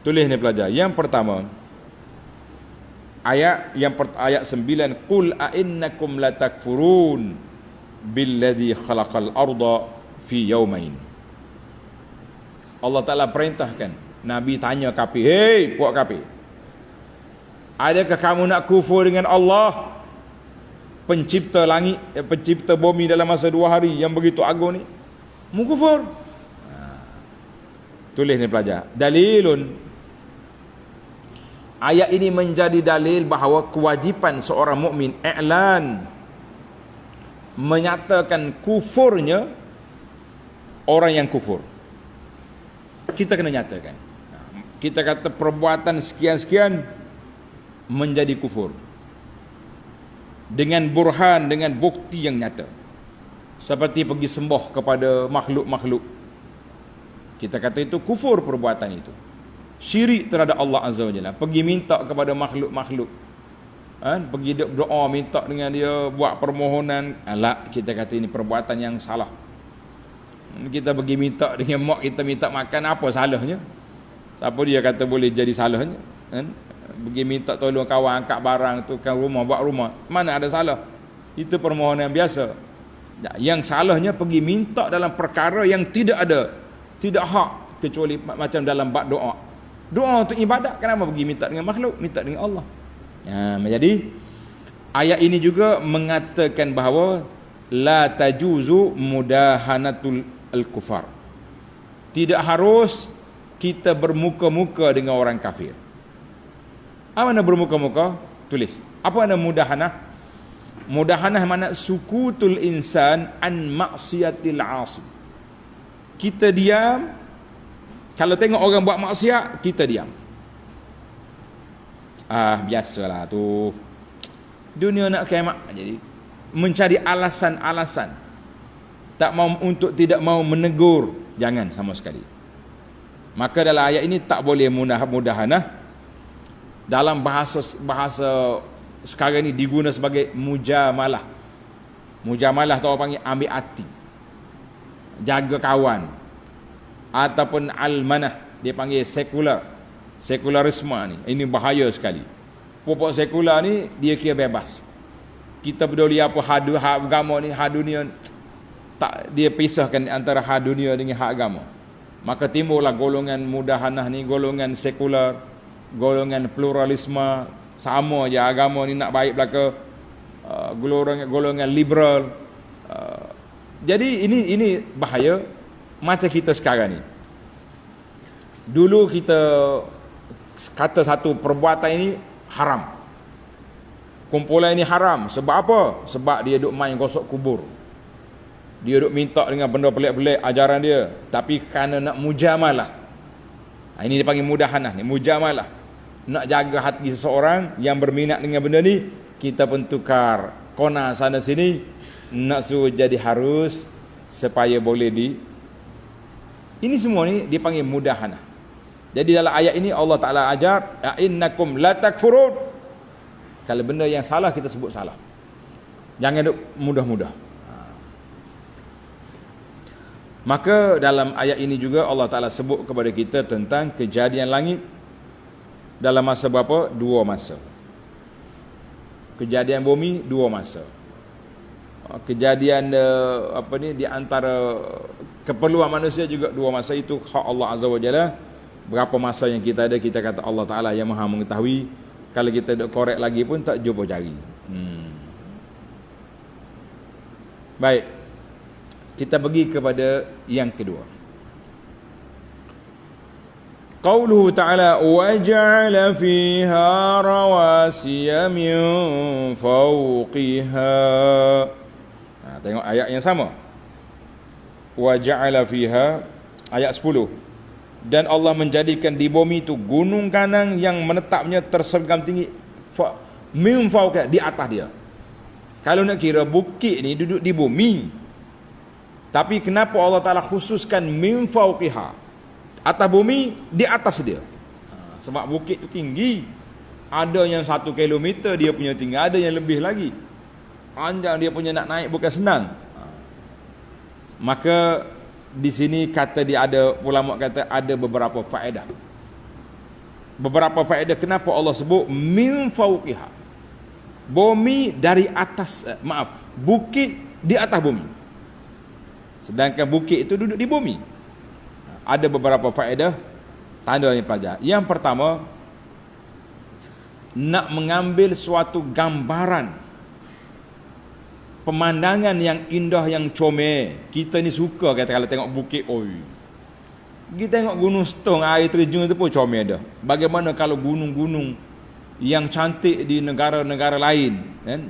Tulis ni pelajar. Yang pertama, ayat 9, qul a innakum latakfurun billadzi khalaqal arda fi yawmain. Allah Taala perintahkan, Nabi tanya kafir, "Hei puak kafir, adakah kamu nak kufur dengan Allah, pencipta langit, pencipta bumi dalam masa 2 hari yang begitu agung ni? Mu kufur?" Tulis ni pelajar. Dalilun, ayat ini menjadi dalil bahawa kewajipan seorang mukmin i'lan, menyatakan kufurnya orang yang kufur. Kita kena nyatakan. Kita kata perbuatan sekian-sekian menjadi kufur dengan burhan, dengan bukti yang nyata. Seperti pergi sembah kepada makhluk-makhluk, kita kata itu kufur perbuatan itu. Syirik terhadap Allah Azza wa Jalla. Pergi minta kepada makhluk-makhluk, pergi doa minta dengan dia, buat permohonan, kita kata ini perbuatan yang salah. Kita pergi minta dengan mak kita, minta makan, apa salahnya? Siapa dia kata boleh jadi salahnya? Pergi minta tolong kawan angkat barang tu kan rumah, buat rumah, mana ada salah? Itu permohonan biasa. Yang salahnya pergi minta dalam perkara yang tidak ada, tidak hak, kecuali macam dalam bab doa. Doa untuk ibadat, kenapa pergi minta dengan makhluk, minta dengan Allah? Jadi ayat ini juga mengatakan bahawa la tajuzu mudahanatul al-kufar. Tidak harus kita bermuka-muka dengan orang kafir. Apa makna bermuka-muka? Tulis. Apa makna mudahanah? Mudahanah makna sukutul insan an maksiatil asi. Kita diam. Kalau tengok orang buat maksiat, kita diam. Biasalah tu. Dunia nak kiamat. Jadi mencari alasan-alasan, tak mau, untuk tidak mau menegur, jangan sama sekali. Maka dalam ayat ini tak boleh mudahanah. Dalam bahasa sekarang ini diguna sebagai mujamalah. Mujamalah tu orang panggil ambil hati, jaga kawan, ataupun almanah, dia panggil sekularisme ni. Ini bahaya sekali. Pokok sekular ni dia kira bebas. Kita peduli apa hak agama ni, hak dunia, tak, dia pisahkan antara hak dunia dengan hak agama. Maka timbullah golongan mudahanah ni, golongan sekular, golongan pluralisme, sama je agama ni nak baik belaka, golongan liberal. Jadi ini bahaya. Macam kita sekarang ni, dulu kita kata satu perbuatan ini haram, kumpulan ini haram. Sebab apa? Sebab dia duk main gosok kubur, dia duk minta dengan benda pelik-pelik ajaran dia. Tapi kerana nak mujamalah, ini dia panggil mudahanah ni, mujamalah, nak jaga hati seseorang yang berminat dengan benda ni, kita pun tukar kona sana sini, nak suruh jadi harus supaya boleh ini semua ni dipanggil mudahanah. Jadi dalam ayat ini Allah Ta'ala ajar, innakum la takfurun. Kalau benda yang salah kita sebut salah, jangan duk mudah-mudah. Maka dalam ayat ini juga Allah Ta'ala sebut kepada kita tentang kejadian langit dalam masa berapa? 2 masa. Kejadian bumi 2 masa. Kejadian di antara keperluan manusia juga 2 masa. Itu hak Allah Azza wa Jalla. Berapa masa yang kita ada, kita kata Allah Ta'ala yang maha mengetahui. Kalau kita duk korek lagi pun tak jumpa jari. Baik, kita pergi kepada yang kedua. Qauluhu ta'ala wa ja'ala fiha rawasiya min fawqiha. Tengok ayat yang sama. Wa ja'ala fiha, ayat 10. Dan Allah menjadikan di bumi itu gunung kanang yang menetapnya tersergam tinggi min fawqiha, di atas dia. Kalau nak kira bukit ni duduk di bumi, tapi kenapa Allah Ta'ala khususkan min fawqiha, atas bumi, di atas dia? Sebab bukit tu tinggi. Ada yang 1 kilometer dia punya tinggi, ada yang lebih lagi. Panjang dia punya, nak naik bukan senang. Maka di sini kata dia ada, ulama kata ada beberapa faedah. beberapa faedah kenapa Allah sebut min fauqiha. Bumi dari atas, bukit di atas bumi. Sedangkan bukit itu duduk di bumi. Ada beberapa faedah tanda yang pelajar. Yang pertama, nak mengambil suatu gambaran pemandangan yang indah, yang comel. Kita ni suka kata kalau tengok bukit, oi. Kita tengok gunung Setong, air terjun tu pun comel dah. Bagaimana kalau gunung-gunung yang cantik di negara-negara lain, kan?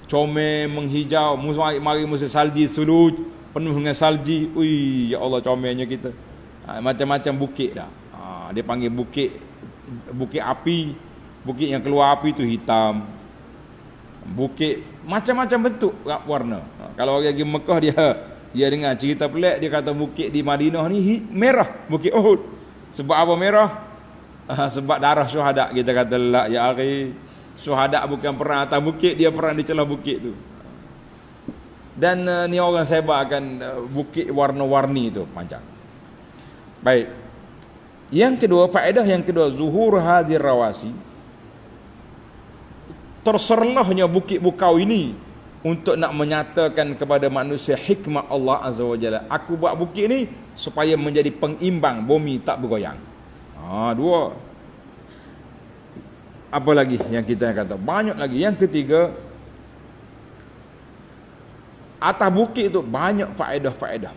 Comel, menghijau, mari musim salji, suluj, penuh dengan salji. Ui, ya Allah comelnya kita. Macam-macam bukit dah. Dia panggil bukit api. Bukit yang keluar api tu hitam. Bukit macam-macam bentuk warna. Kalau orang pergi Mekah dia dengar cerita pelik, dia kata bukit di Madinah ni merah, bukit Uhud. Sebab apa merah? Sebab darah syuhada. Kita kata la ya akhi, syuhada bukan perang atas bukit, dia perang di celah bukit tu. Dan ni orang sebarkan bukit warna-warni tu panjang. Baik. Yang kedua, faedah yang kedua, zuhur hadir rawasi. Terserlahnya bukit bukau ini untuk nak menyatakan kepada manusia hikmah Allah Azza wa Jalla. Aku buat bukit ni supaya menjadi pengimbang, bumi tak bergoyang. Dua. Apa lagi yang kita kata? Banyak lagi. Yang ketiga, atas bukit itu banyak faedah-faedah.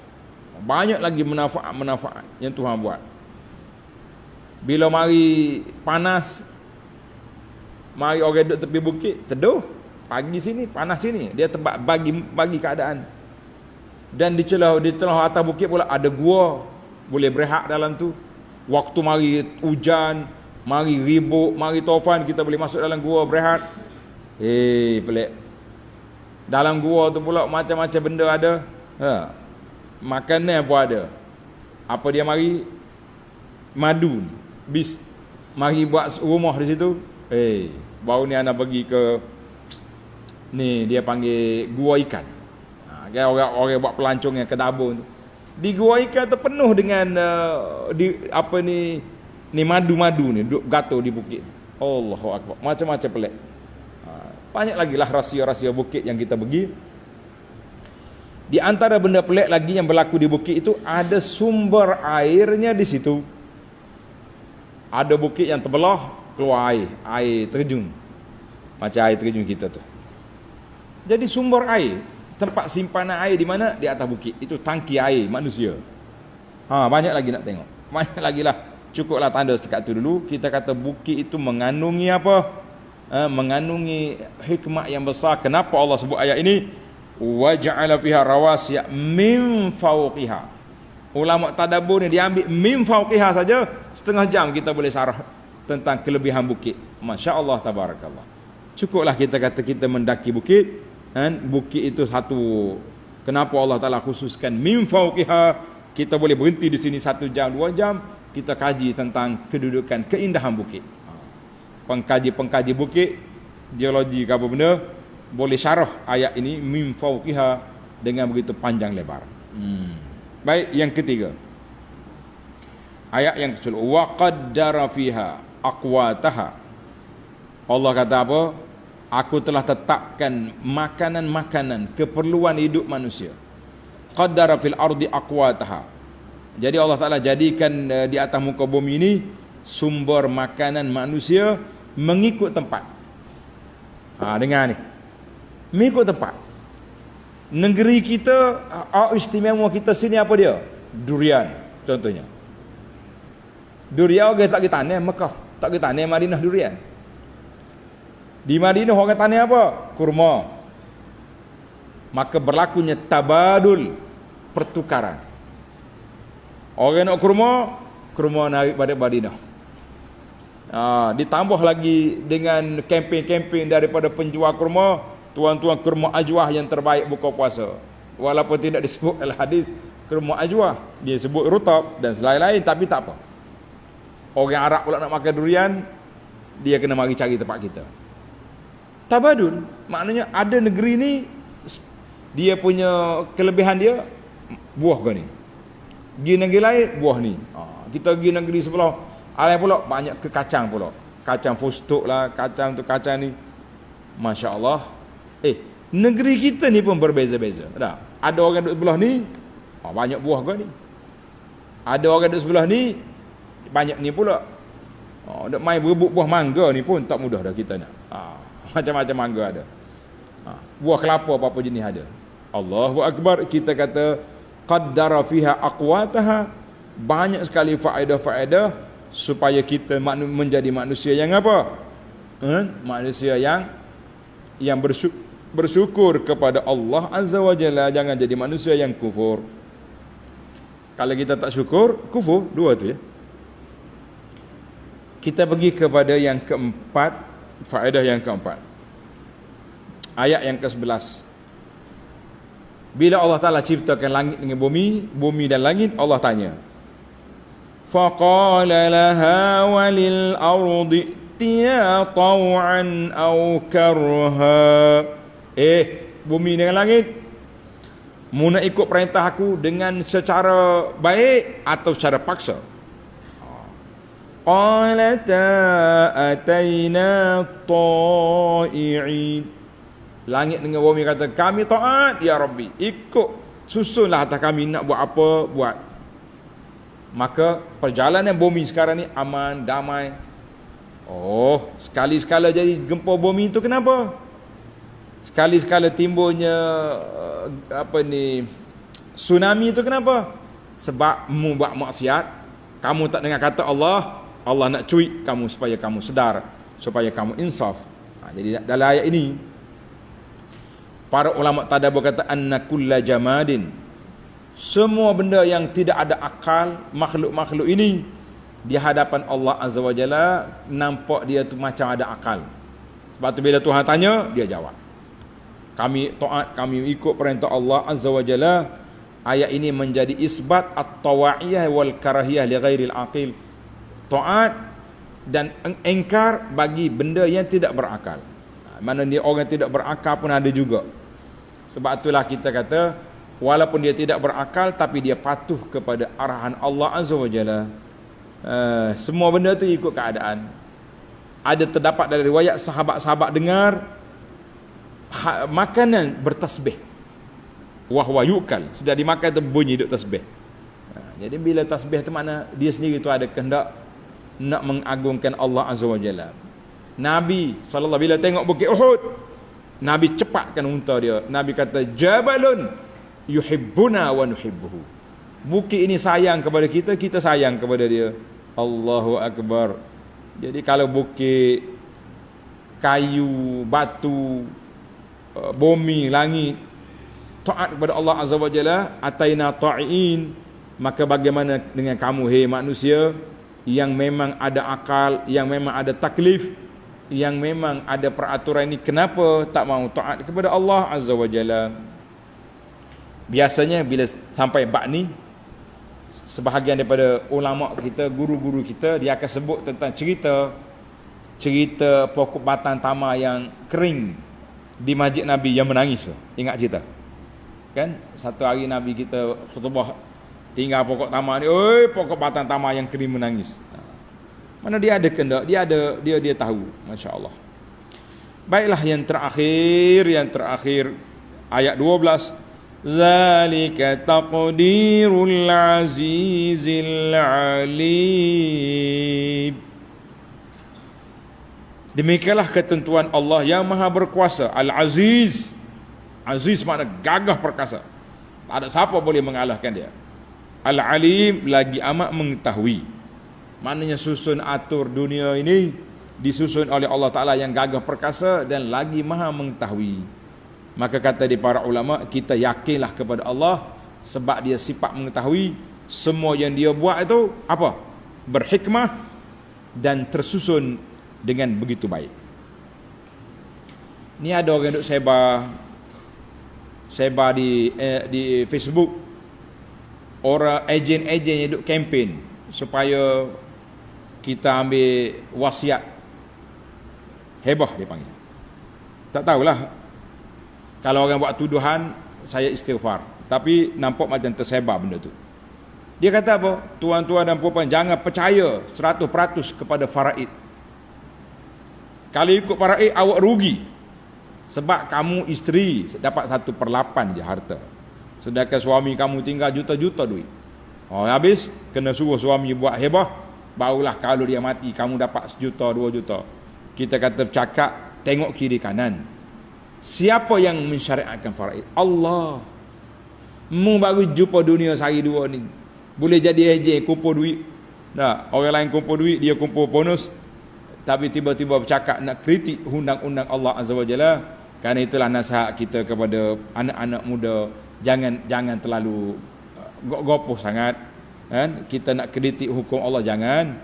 Banyak lagi manfaat-manfaat yang Tuhan buat. Bila mari panas, mari orang duduk tepi bukit, teduh. Pagi sini, panas sini. Dia tempat bagi keadaan. Dan di celah atas bukit pula ada gua. Boleh berehat dalam tu. Waktu mari hujan, mari ribut, mari taufan, kita boleh masuk dalam gua berehat. Pelik. Dalam gua tu pula macam-macam benda ada. Makanan pun ada. Apa dia mari? Madu. Bis. Mari buat rumah di situ. Baru ni anak pergi ke ni, dia panggil gua ikan. Orang buat pelancong yang ke Dabun tu. Di gua ikan tu penuh dengan ni madu-madu ni duk gatal di bukit. Allahu akbar. Macam-macam pelik. Banyak lagi lah rahsia-rahsia bukit yang kita pergi. Di antara benda pelik lagi yang berlaku di bukit itu, ada sumber airnya di situ. Ada bukit yang terbelah, keluar air terjun. Macam air terjun kita tu. Jadi sumber air, tempat simpanan air di mana? Di atas bukit. Itu tangki air manusia. Banyak lagi nak tengok. Banyak lagi lah. Cukuplah tanda setakat tu dulu. Kita kata bukit itu mengandungi apa? Mengandungi hikmah yang besar. Kenapa Allah sebut ayat ini? Wa ja'ala fiha rawasiya min fawqiha. Ulama tadabbur ni dia ambil min fawqiha saja, setengah jam kita boleh sarah tentang kelebihan bukit. Masya-Allah, tabarakallah. Cukuplah kita kata kita mendaki bukit, kan? Bukit itu satu. Kenapa Allah Taala khususkan min fawqiha? Kita boleh berhenti di sini 1 jam, 2 jam, kita kaji tentang kedudukan, keindahan bukit. Pengkaji bukit, geologi ke apa benda, boleh syarah ayat ini min fawqiha dengan begitu panjang lebar. Baik, yang ketiga. Ayat yang ke-10, wa qaddara fiha aqwataha. Allah kata apa? Aku telah tetapkan makanan-makanan keperluan hidup manusia. Qaddara fil ardi aqwataha. Jadi Allah Taala jadikan di atas muka bumi ini sumber makanan manusia mengikut tempat. Dengar ni. Mengikut tempat. Negeri kita, istimewa kita sini apa dia? Durian contohnya. Durian orang tak pergi tanam Mekah, tak pergi tanam Madinah durian. Di Madinah orang tanam apa? Kurma. Maka berlakunya tabadul, pertukaran. Orang nak kurma naik pada Madinah. Ditambah lagi dengan kempen-kempen daripada penjual kurma, tuan-tuan kurma ajwah yang terbaik buka puasa. Walaupun tidak disebut dalam hadis kurma ajwah, dia sebut rutab dan lain-lain, tapi tak apa. Orang Arab pula nak makan durian, dia kena mari cari tempat kita. Tabadul, maknanya ada negeri ni dia punya kelebihan dia buah ke ni. Pergi negeri lain buah ni. Kita pergi negeri sebelah Ada pula banyak ke kacang pula. Kacang fustuk lah, kacang tu kacang ni. Masya Allah. Negeri kita ni pun berbeza-beza. Ada orang duduk sebelah ni, banyak buah kau ni. Ada orang duduk sebelah ni, banyak ni pula. Duk main berebut buah mangga ni pun tak mudah dah kita nak. Macam-macam mangga ada. Buah kelapa apa-apa jenis ada. Allahu Akbar. Kita kata qaddara fiha aqwataha. Banyak sekali faedah-faedah supaya kita menjadi manusia yang apa? Manusia yang bersyukur kepada Allah Azza wa Jalla. Jangan jadi manusia yang kufur. Kalau kita tak syukur, kufur. Dua tu ya. Kita pergi kepada yang keempat, faedah yang keempat. Ayat yang ke-11. Bila Allah Ta'ala ciptakan langit dengan bumi dan langit, Allah tanya. فَقَالَ لَهَا وَلِلْأَرْضِ ائْتِيَا طَوْعًا أَوْ كَرْهًا. Bumi dengan langit, mu nak ikut perintah aku dengan secara baik atau secara paksa? قَالَتَا أَتَيْنَا طَائِعِينَ. Langit dengan bumi kata, kami taat ya Rabbi, ikut, susunlah atas kami nak buat apa, buat. Maka perjalanan bumi sekarang ni aman, damai. Sekali-sekala jadi gempa bumi itu kenapa? Sekali-sekala timbulnya tsunami itu kenapa? Sebab mu buat maksiat, kamu tak dengar kata Allah nak cuit kamu supaya kamu sedar, supaya kamu insaf. Jadi dalam ayat ini para ulama tadabbur kata anna kulla jamadin, semua benda yang tidak ada akal, makhluk-makhluk ini di hadapan Allah Azza wa Jalla nampak dia tu macam ada akal. Sebab tu bila Tuhan tanya, dia jawab. Kami taat, kami ikut perintah Allah Azza wa Jalla. Ayat ini menjadi isbat at-tawa'iyah wal karahiyah li ghairil aqil. Taat dan engkar bagi benda yang tidak berakal. Mana dia orang tidak berakal pun ada juga. Sebab itulah kita kata walaupun dia tidak berakal tapi dia patuh kepada arahan Allah Azza wa Jalla. Semua benda tu ikut keadaan. Ada terdapat dari riwayat sahabat-sahabat dengar makanan bertasbih. Wahwa yukal, sudah dimakan tu bunyi duk tasbih. Jadi bila tasbih tu mana dia sendiri tu ada kehendak nak mengagungkan Allah Azza wa Jalla. Nabi sallallahu bila tengok bukit Uhud, Nabi cepatkan unta dia. Nabi kata jabalun yuhibbuna wa nuhibbuhu. Bukit ini sayang kepada kita, kita sayang kepada dia. Allahu Akbar. Jadi kalau bukit, kayu, batu, bumi, langit taat kepada Allah Azza wa Jalla, ataina ta'iin, maka bagaimana dengan kamu hai manusia yang memang ada akal, yang memang ada taklif, yang memang ada peraturan ini, kenapa tak mau taat kepada Allah Azza wa Jalla? Biasanya bila sampai bab ni, sebahagian daripada ulama kita, guru-guru kita, dia akan sebut tentang cerita pokok batang tamar yang kering di masjid Nabi yang menangis tu. Ingat cerita? Kan? Satu hari Nabi kita khutbah tinggal pokok tamar ni, pokok batang tamar yang kering menangis. Mana dia ada kehendak, dia tahu, masya-Allah. Baiklah yang terakhir ayat 12. Zalika taqdirul azizil alim. Demikianlah ketentuan Allah yang maha berkuasa, Al-Aziz. Aziz makna gagah perkasa, tak ada siapa boleh mengalahkan dia. Al-Alim, lagi amat mengetahui. Maknanya susun atur dunia ini disusun oleh Allah Ta'ala yang gagah perkasa dan lagi maha mengetahui. Maka kata di para ulama, kita yakinlah kepada Allah sebab dia sifat mengetahui. Semua yang dia buat itu apa? Berhikmah dan tersusun dengan begitu baik. Ni ada orang duk sebar di Facebook, orang ejen-ejen yang duk kempen supaya kita ambil wasiat. Hebah dia panggil. Tak tahulah. Kalau orang buat tuduhan, saya istighfar. Tapi nampak macam tersebar benda tu. Dia kata apa? Tuan-tuan dan puan-puan, jangan percaya 100% kepada faraid. Kalau ikut faraid, awak rugi. Sebab kamu isteri dapat 1/8 je harta. Sedangkan suami kamu tinggal juta-juta duit. Oh, habis kena suruh suami buat hebah, barulah kalau dia mati kamu dapat 1 juta 2 juta. Kita kata bercakap, tengok kiri kanan. Siapa yang mensyariatkan faraid? Allah. Mu baru jumpa dunia sehari dua ni, boleh jadi ejen kumpul duit. Nah, orang lain kumpul duit, dia kumpul bonus. Tapi tiba-tiba bercakap nak kritik undang-undang Allah Azza wa Jalla. Kerana itulah nasihat kita kepada anak-anak muda, jangan terlalu gopoh sangat, kan? Kita nak kritik hukum Allah, jangan.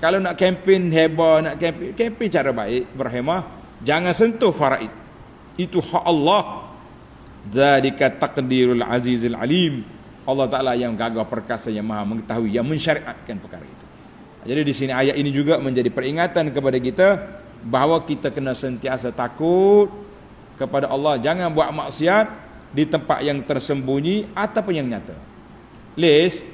Kalau nak kempen heba, nak kempen cara baik, berhemah, jangan sentuh faraid. Itu hak Allah. Zalika taqdirul azizil alim. Allah Ta'ala yang gagah perkasa, yang maha mengetahui, yang mensyariatkan perkara itu. Jadi di sini ayat ini juga menjadi peringatan kepada kita bahawa kita kena sentiasa takut kepada Allah. Jangan buat maksiat di tempat yang tersembunyi ataupun yang nyata.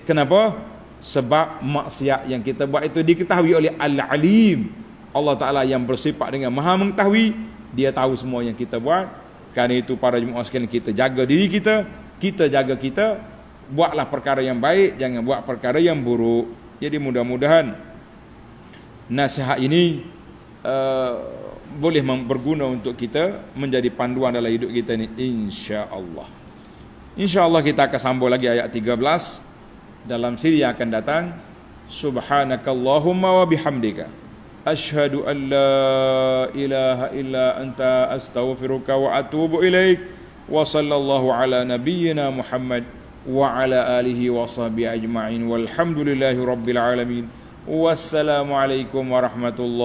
Kenapa? Sebab maksiat yang kita buat itu diketahui oleh Al-Alim. Allah Ta'ala yang bersifat dengan maha mengetahui, dia tahu semua yang kita buat. Kerana itu para jemaah sekalian, kita jaga diri kita, kita jaga kita, buatlah perkara yang baik, jangan buat perkara yang buruk. Jadi mudah-mudahan nasihat ini boleh berguna untuk kita, menjadi panduan dalam hidup kita ini, insya-Allah. Insya-Allah kita akan sambung lagi ayat 13 dalam siri yang akan datang. Subhanakallahumma wa bihamdika asyhadu an la ilaha illa anta astaghfiruka wa atubu ilaik. Wa sallallahu ala nabiyyina Muhammad wa ala alihi wa sahbihi ajma'in walhamdulillahi rabbil alamin. Wassalamu alaikum warahmatullahi